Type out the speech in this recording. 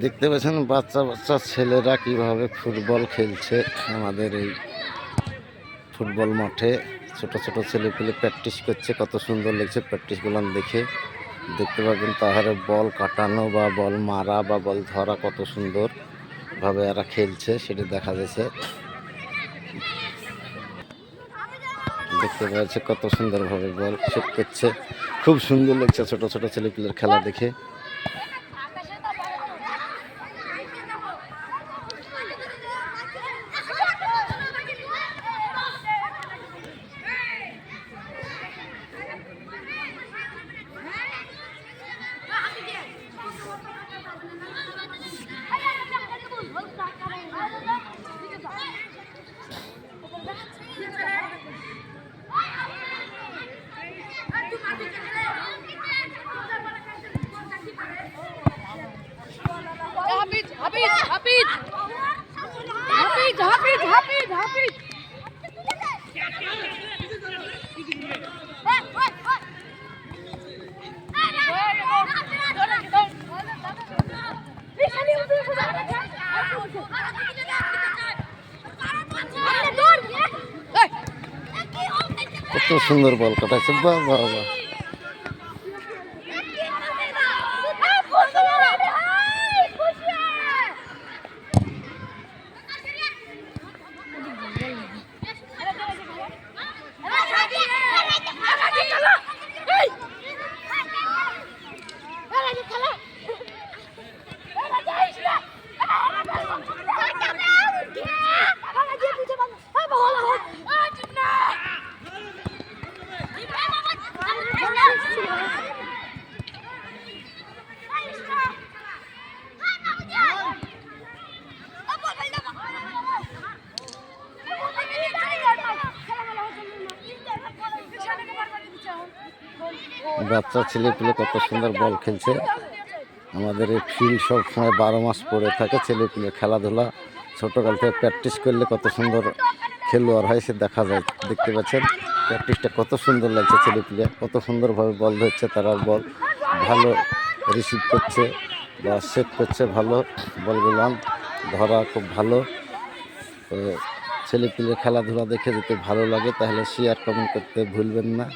দেখতে পাচ্ছেন বাচ্চা বাচ্চা ছেলেরা কিভাবে ফুটবল খেলছে আমাদের এই ফুটবল মাঠে। ছোট ছোট ছেলেপেলে প্র্যাকটিস করছে, কত সুন্দর লাগছে প্র্যাকটিসগুলো দেখে। দেখতে পাবেন তাহারে বল কাটানো বা বল মারা বা বল ধরা কত সুন্দর ভাবে এরা খেলছে সেটা দেখা যাচ্ছে। দেখতে পাচ্ছে কত সুন্দরভাবে বল শুট করছে, খুব সুন্দর লাগছে ছোট ছোট ছেলেপেলের খেলা দেখে। কত সুন্দর বল কাটাচ্ছে, বাহ বাহ বাহ। বাচ্চা ছেলেপুলে কত সুন্দর বল খেলছে। আমাদের এই ফিল্ড সব সময় 12 মাস পড়ে থাকে। ছেলেপুলে খেলাধুলা ছোটকাল থেকে প্র্যাকটিস করলে কত সুন্দর খেলোয়াড় হয় সে দেখা যায়। দেখতে পাচ্ছেন প্র্যাকটিসটা কত সুন্দর লাগছে, ছেলেপুলে কত সুন্দরভাবে বল ধরছে, তারা বল ভালো রিসিভ করছে বা সেভ করছে, ভালো বলগুলো ধরা খুব ভালো। ছেলেপুলে খেলাধুলা দেখে যদি ভালো লাগে তাহলে শেয়ার কমেন্ট করতে ভুলবেন না।